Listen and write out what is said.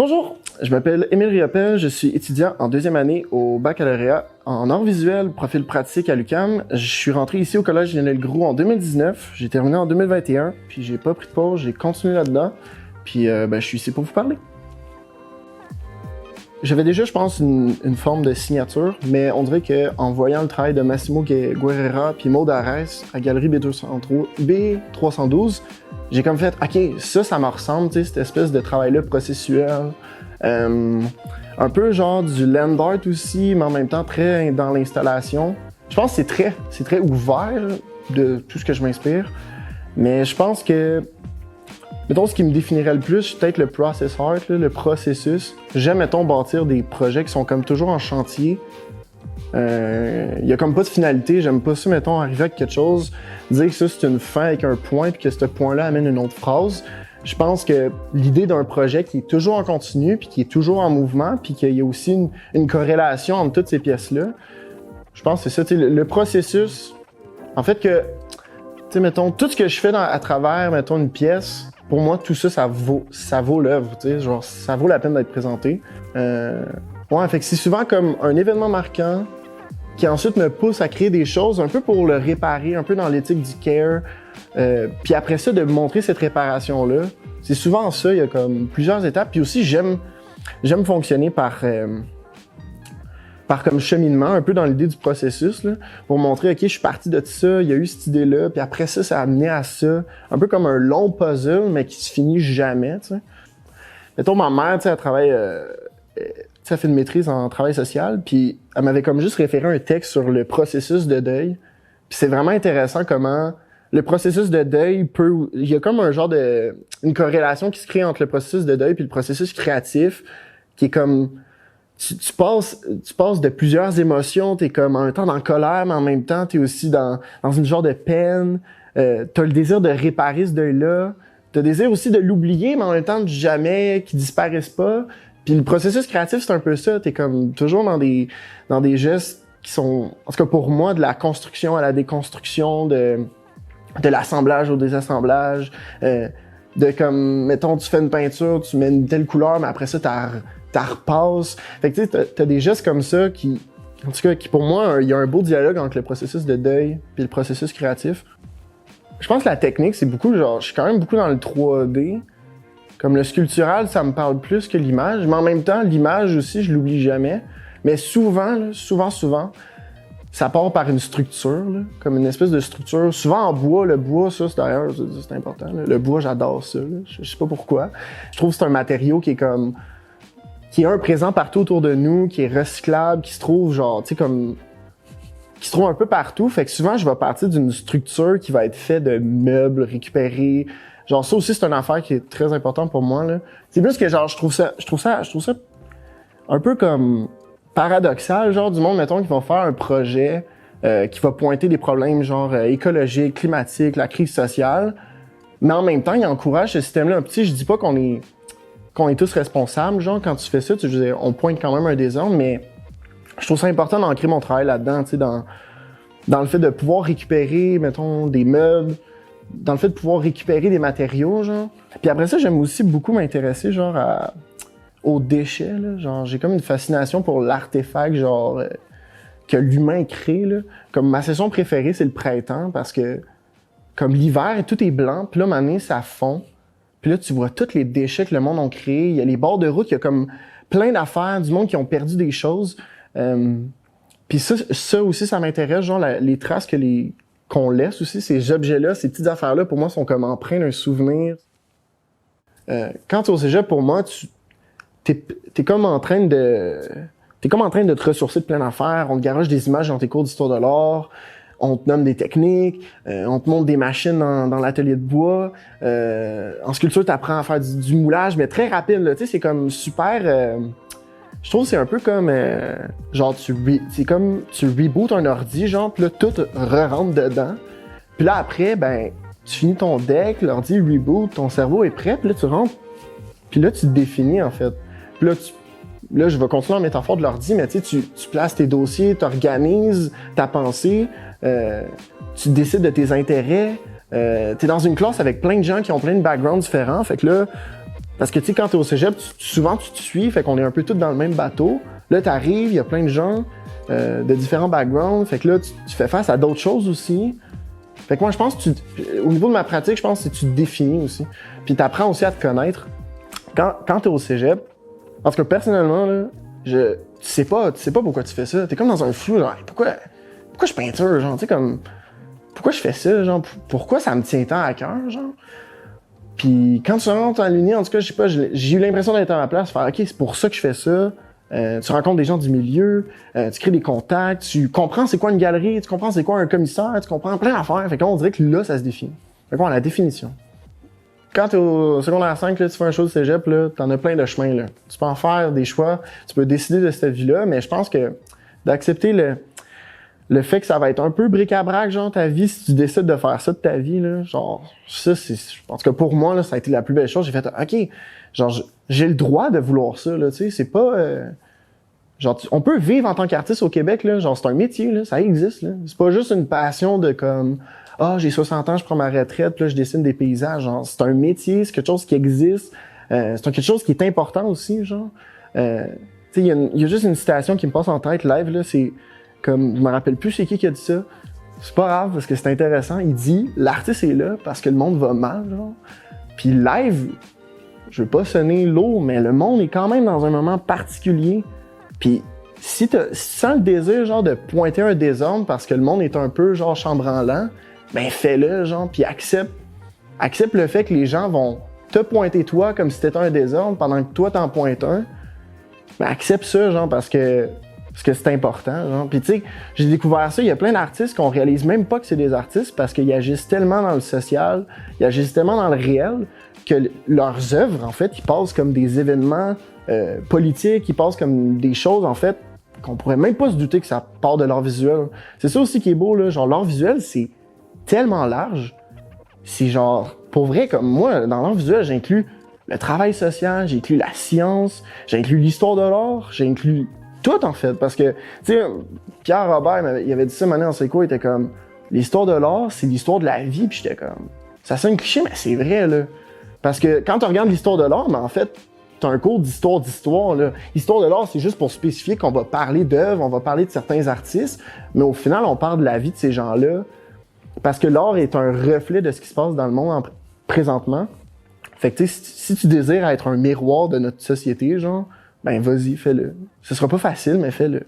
Bonjour, je m'appelle Émile Riopel, je suis étudiant en deuxième année au baccalauréat en arts visuels, profil pratique à l'UQAM. Je suis rentré ici au collège Lionel Groulx en 2019, j'ai terminé en 2021, puis j'ai pas pris de pause, j'ai continué là-dedans, puis je suis ici pour vous parler. J'avais déjà, je pense, une forme de signature, mais on dirait qu'en voyant le travail de Massimo Guerrera puis Maud Arès à Galerie B312, j'ai comme fait, ok, ça me ressemble, tu sais, cette espèce de travail-là processuel. Un peu genre du land art aussi, mais en même temps très dans l'installation. Je pense que c'est très ouvert de tout ce que je m'inspire, mais je pense que mettons, ce qui me définirait le plus, c'est peut-être le process art, là, le processus. J'aime, mettons, bâtir des projets qui sont comme toujours en chantier. Il y a comme pas de finalité. J'aime pas ça, mettons, arriver avec quelque chose, dire que ça, c'est une fin avec un point, puis que ce point-là amène une autre phrase. Je pense que l'idée d'un projet qui est toujours en continu, puis qui est toujours en mouvement, puis qu'il y a aussi une corrélation entre toutes ces pièces-là, je pense que c'est ça, le processus. En fait que, tu sais, mettons, tout ce que je fais à travers, mettons, une pièce, pour moi, tout ça, ça vaut l'œuvre, tu sais, genre, ça vaut la peine d'être présenté. Ouais, fait que c'est souvent comme un événement marquant qui ensuite me pousse à créer des choses un peu pour le réparer, un peu dans l'éthique du care. Puis après ça, de montrer cette réparation-là. C'est souvent ça, il y a comme plusieurs étapes. Puis aussi, j'aime fonctionner par comme cheminement, un peu dans l'idée du processus, là, pour montrer, ok, je suis parti de ça, il y a eu cette idée-là, puis après ça, ça a amené à ça. Un peu comme un long puzzle, mais qui se finit jamais, tu sais. Mettons, ma mère, tu sais, elle travaille, elle fait une maîtrise en travail social, puis elle m'avait comme juste référé un texte sur le processus de deuil. Puis c'est vraiment intéressant comment le processus de deuil peut... Il y a comme un genre une corrélation qui se crée entre le processus de deuil puis le processus créatif, qui est comme... Tu passes de plusieurs émotions, t'es comme en même temps dans la colère, mais en même temps t'es aussi dans une genre de peine. T'as le désir de réparer ce deuil-là. T'as le désir aussi de l'oublier, mais en même temps de jamais qu'il disparaisse pas. Puis le processus créatif, c'est un peu ça. T'es comme toujours dans des gestes qui sont, en tout cas pour moi, de la construction à la déconstruction, de l'assemblage au désassemblage. De comme, mettons, tu fais une peinture, tu mets une telle couleur, mais après ça, t'as repasses. Fait que tu sais, t'as des gestes comme ça qui, en tout cas, qui pour moi, il y a un beau dialogue entre le processus de deuil puis le processus créatif. Je pense que la technique, c'est beaucoup, genre, je suis quand même beaucoup dans le 3D. Comme le sculptural, ça me parle plus que l'image, mais en même temps, l'image aussi, je l'oublie jamais. Mais souvent, là, souvent, ça part par une structure, là, comme une espèce de structure. Souvent en bois, le bois, ça, c'est d'ailleurs, c'est important. Là. Le bois, j'adore ça. Là. Je sais pas pourquoi. Je trouve que c'est un matériau qui est comme... qui est présent partout autour de nous, qui est recyclable, qui se trouve genre, tu sais, comme... qui se trouve un peu partout. Fait que souvent, je vais partir d'une structure qui va être faite de meubles récupérés. Genre, ça aussi, c'est une affaire qui est très importante pour moi, là. C'est plus que genre, je trouve ça un peu comme paradoxal, genre, du monde, mettons, qui va faire un projet qui va pointer des problèmes, genre, écologiques, climatiques, la crise sociale. Mais en même temps, il encourage ce système-là. Un petit, je dis pas qu'on est tous responsables, genre, quand tu fais ça, on pointe quand même un désordre, mais je trouve ça important d'ancrer mon travail là-dedans, tu sais, dans le fait de pouvoir récupérer, mettons, des meubles, dans le fait de pouvoir récupérer des matériaux, genre. Puis après ça, j'aime aussi beaucoup m'intéresser, genre, aux déchets, là. Genre, j'ai comme une fascination pour l'artefact, genre, que l'humain crée, là. Comme ma saison préférée, c'est le printemps, parce que, comme l'hiver, tout est blanc, puis là, à un moment donné, ça fond. Puis là, tu vois tous les déchets que le monde a créés. Il y a les bords de route, il y a comme plein d'affaires, du monde qui ont perdu des choses. Puis ça aussi, ça m'intéresse, genre, les traces qu'on laisse aussi, ces objets-là, ces petites affaires-là, pour moi, sont comme empreintes d'un souvenir. Quand tu es au cégep, pour moi, t'es comme en train de te ressourcer de plein d'affaires. On te garage des images dans tes cours d'histoire de l'art. On te nomme des techniques. On te montre des machines dans l'atelier de bois. En sculpture, tu apprends à faire du moulage, mais très rapide, là. Tu sais, c'est comme super... je trouve que c'est un peu comme... genre, c'est comme tu rebootes un ordi, genre, pis là, tout re-rentre dedans. Puis là, après, ben, tu finis ton deck, l'ordi reboot, ton cerveau est prêt, puis là, tu rentres. Puis là, tu te définis, en fait. Puis là, je vais continuer en métaphore de l'ordi, mais tu sais, tu places tes dossiers, tu organises ta pensée, tu décides de tes intérêts. T'es dans une classe avec plein de gens qui ont plein de backgrounds différents, fait que là, Parce que, tu sais, quand t'es au cégep, souvent, tu te suis, fait qu'on est un peu tous dans le même bateau. Là, t'arrives, il y a plein de gens de différents backgrounds, fait que là, tu fais face à d'autres choses aussi. Fait que moi, je pense que au niveau de ma pratique, je pense que tu te définis aussi. Puis t'apprends aussi à te connaître. Quand t'es au cégep, parce que personnellement, là, tu sais pas pourquoi tu fais ça. T'es comme dans un flou, genre, pourquoi je peinture, genre, tu sais, comme, pourquoi je fais ça, genre, pourquoi ça me tient tant à cœur, genre. Puis quand tu rentres en l'uni, en tout cas, je sais pas, j'ai eu l'impression d'être à ma place, faire, OK, c'est pour ça que je fais ça. Tu rencontres des gens du milieu, tu crées des contacts, tu comprends c'est quoi une galerie, tu comprends c'est quoi un commissaire, tu comprends plein d'affaires. Fait qu'on dirait que là, ça se définit. Fait qu'on a la définition. Quand t'es au secondaire 5, là, tu fais un show de cégep, là, t'en as plein de chemins, là. Tu peux en faire des choix, tu peux décider de cette vie-là, mais je pense que d'accepter le fait que ça va être un peu bric-à-brac, genre, ta vie, si tu décides de faire ça de ta vie, là, genre, ça, en tout cas, pour moi, là, ça a été la plus belle chose. J'ai fait, OK, genre, j'ai le droit de vouloir ça, là, tu sais, c'est pas, genre, on peut vivre en tant qu'artiste au Québec, là, genre, c'est un métier, là, ça existe, là. C'est pas juste une passion de comme, j'ai 60 ans, je prends ma retraite, puis là, je dessine des paysages, genre, c'est un métier, c'est quelque chose qui existe, c'est quelque chose qui est important aussi, genre. Tu sais, il y a juste une citation qui me passe en tête, live, là, c'est, comme, je me rappelle plus c'est qui a dit ça. C'est pas grave parce que c'est intéressant. Il dit, l'artiste est là parce que le monde va mal, genre. Puis live, je veux pas sonner lourd, mais le monde est quand même dans un moment particulier. Puis si tu sens le désir, genre, de pointer un désordre parce que le monde est un peu, genre, chambranlant, ben fais-le, genre, puis accepte le fait que les gens vont te pointer toi comme si t'étais un désordre pendant que toi t'en pointes un. Ben accepte ça, genre, parce que c'est important, genre. Puis tu sais, j'ai découvert ça, il y a plein d'artistes qu'on réalise même pas que c'est des artistes parce qu'ils agissent tellement dans le social, ils agissent tellement dans le réel que leurs œuvres, en fait, ils passent comme des événements politiques, ils passent comme des choses, en fait, qu'on pourrait même pas se douter que ça part de l'art visuel. C'est ça aussi qui est beau, là, genre l'art visuel, c'est tellement large, c'est genre, pour vrai, comme moi, dans l'art visuel, j'inclus le travail social, j'inclus la science, j'inclus l'histoire de l'art, j'inclus tout, en fait, parce que, tu sais, Pierre Robert, il avait dit ça, maintenant, en c'est quoi, il était comme, l'histoire de l'art, c'est l'histoire de la vie, puis j'étais comme, ça sonne cliché, mais c'est vrai, là. Parce que quand tu regardes l'histoire de l'art, mais en fait, t'as un cours d'histoire, là. L'histoire de l'art, c'est juste pour spécifier qu'on va parler d'œuvres, on va parler de certains artistes, mais au final, on parle de la vie de ces gens-là, parce que l'art est un reflet de ce qui se passe dans le monde présentement. Fait que, tu sais, si tu désires être un miroir de notre société, genre, ben vas-y, fais-le. Ce sera pas facile, mais fais-le.